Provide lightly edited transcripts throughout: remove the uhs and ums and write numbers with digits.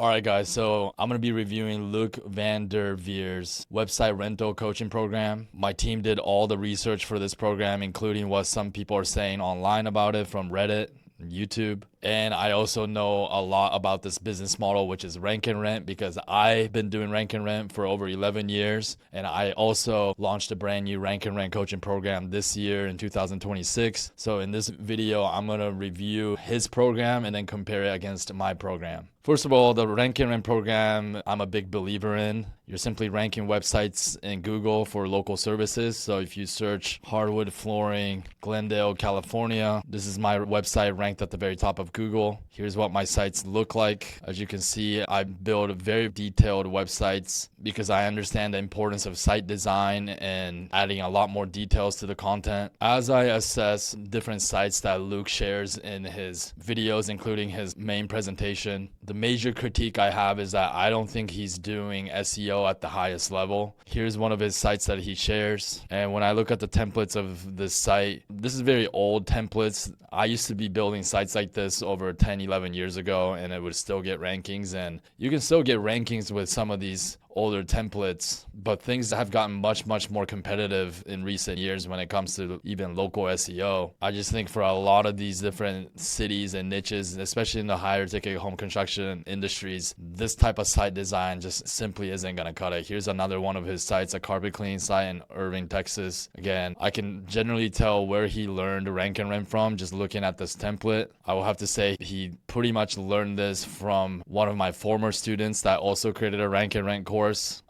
All right, guys, so I'm going to be reviewing Luke van der Veer's website rental coaching program. My team did all the research for this program, including what some people are saying online about it from Reddit and YouTube. And I also know a lot about this business model, which is rank and rent, because I've been doing rank and rent for over 11 years. And I also launched a brand new rank and rent coaching program this year in 2026. So in this video, I'm going to review his program and then compare it against my program. First of all, the rank and rent program, I'm a big believer in. You're simply ranking websites in Google for local services. So if you search hardwood flooring, Glendale, California, this is my website ranked at the very top of Google. Here's what my sites look like. As you can see, I build very detailed websites because I understand the importance of site design and adding a lot more details to the content. As I assess different sites that Luke shares in his videos, including his main presentation, the major critique I have is that I don't think he's doing SEO at the highest level. Here's one of his sites that he shares. And when I look at the templates of this site, this is very old templates. I used to be building sites like this over 10, 11 years ago, and it would still get rankings. And you can still get rankings with some of these older templates, but things have gotten much more competitive in recent years when it comes to even local SEO. I just think for a lot of these different cities and niches, especially in the higher ticket home construction industries, this type of site design just simply isn't going to cut it. Here's another one of his sites, a carpet cleaning site in Irving, Texas. Again, I can generally tell where he learned rank and rent from just looking at this template. I will have to say he pretty much learned this from one of my former students that also created a rank and rent course.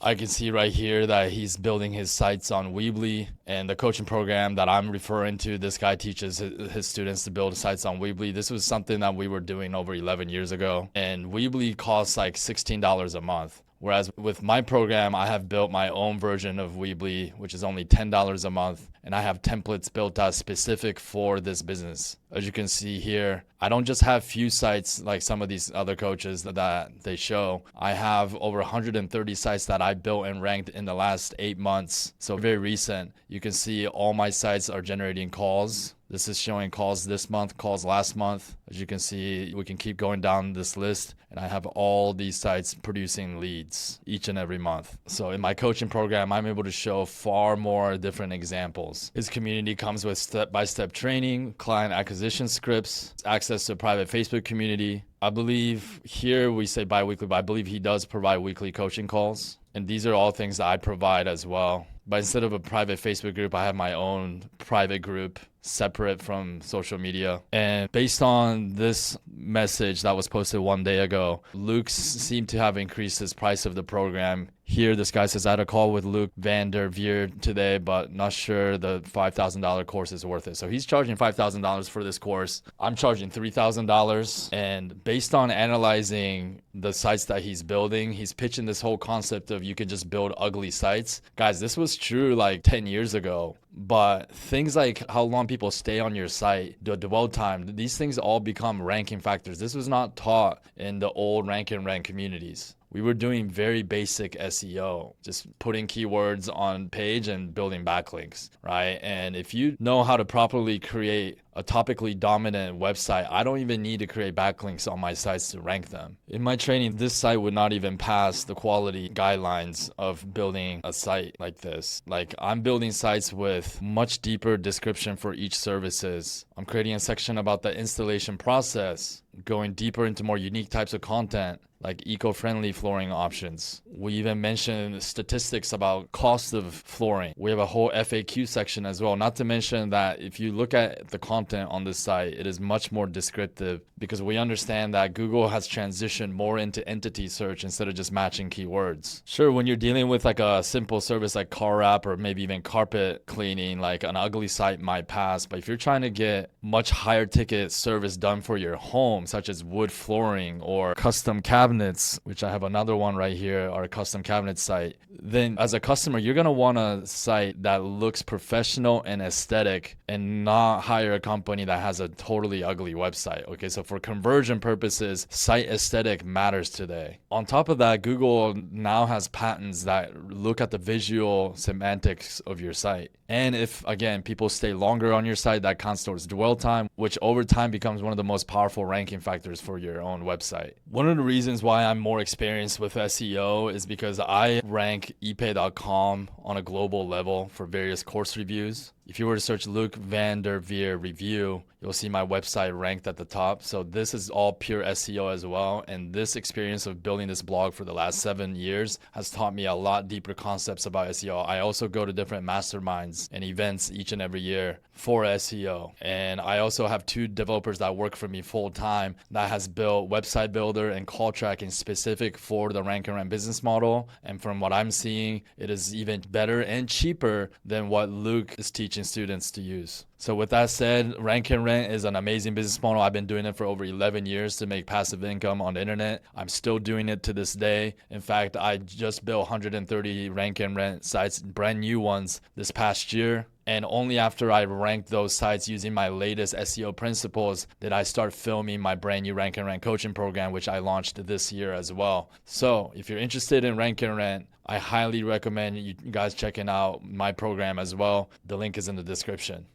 I can see right here that he's building his sites on Weebly, and the coaching program that I'm referring to, this guy teaches his students to build sites on Weebly. This was something that we were doing over 11 years ago, and Weebly costs like $16 a month. Whereas with my program, I have built my own version of Weebly, which is only $10 a month. And I have templates built out specific for this business. As you can see here, I don't just have few sites like some of these other coaches that they show. I have over 130 sites that I built and ranked in the last 8 months. So very recent. You can see all my sites are generating calls. This is showing calls this month, calls last month. As you can see, we can keep going down this list, and I have all these sites producing leads each and every month. So in my coaching program, I'm able to show far more different examples. His community comes with step-by-step training, client acquisition scripts, access to a private Facebook community. I believe here we say bi-weekly, but I believe he does provide weekly coaching calls. And these are all things that I provide as well. But instead of a private Facebook group, I have my own private group separate from social media. And based on this message that was posted 1 day ago, Luke seemed to have increased his price of the program. Here, this guy says, I had a call with Luke van der Veer today, but not sure the $5,000 course is worth it. So he's charging $5,000 for this course. I'm charging $3,000. And based on analyzing the sites that he's building, he's pitching this whole concept of you can just build ugly sites. Guys, this was true like 10 years ago. But things like how long people stay on your site, the dwell time, these things all become ranking factors. This was not taught in the old rank and rank communities. We were doing very basic SEO, just putting keywords on page and building backlinks, right? And if you know how to properly create a topically dominant website, I don't even need to create backlinks on my sites to rank them. In my training, this site would not even pass the quality guidelines of building a site like this. Like, I'm building sites with much deeper description for each services. I'm creating a section about the installation process, going deeper into more unique types of content, like eco-friendly flooring options. We even mention statistics about cost of flooring. We have a whole FAQ section as well. Not to mention that if you look at the content on this site, it is much more descriptive because we understand that Google has transitioned more into entity search instead of just matching keywords. Sure, when you're dealing with like a simple service like car wrap or maybe even carpet cleaning, like an ugly site might pass. But if you're trying to get much higher ticket service done for your home, such as wood flooring or custom cabinets, which I have another one right here, our custom cabinet site, then as a customer, you're going to want a site that looks professional and aesthetic and not hire a company that has a totally ugly website. Okay, so for conversion purposes, site aesthetic matters today. On top of that, Google now has patents that look at the visual semantics of your site. And if, again, people stay longer on your site, that counts towards dwell time, which over time becomes one of the most powerful ranking factors for your own website. One of the reasons reasons why I'm more experienced with SEO is because I rank epay.com on a global level for various course reviews. If you were to search Luke van der Veer review, you'll see my website ranked at the top. So this is all pure SEO as well. And this experience of building this blog for the last 7 years has taught me a lot deeper concepts about SEO. I also go to different masterminds and events each and every year for SEO. And I also have 2 developers that work for me full time that has built website builder and call tracking specific for the rank and rent business model. And from what I'm seeing, it is even better and cheaper than what Luke is teaching students to use. So with that said, rank and rent is an amazing business model. I've been doing it for over 11 years to make passive income on the internet. I'm still doing it to this day. In fact, I just built 130 rank and rent sites, brand new ones, this past year. And only after I ranked those sites using my latest SEO principles did I start filming my brand new rank and rent coaching program, which I launched this year as well. So if you're interested in rank and rent, I highly recommend you guys checking out my program as well. The link is in the description.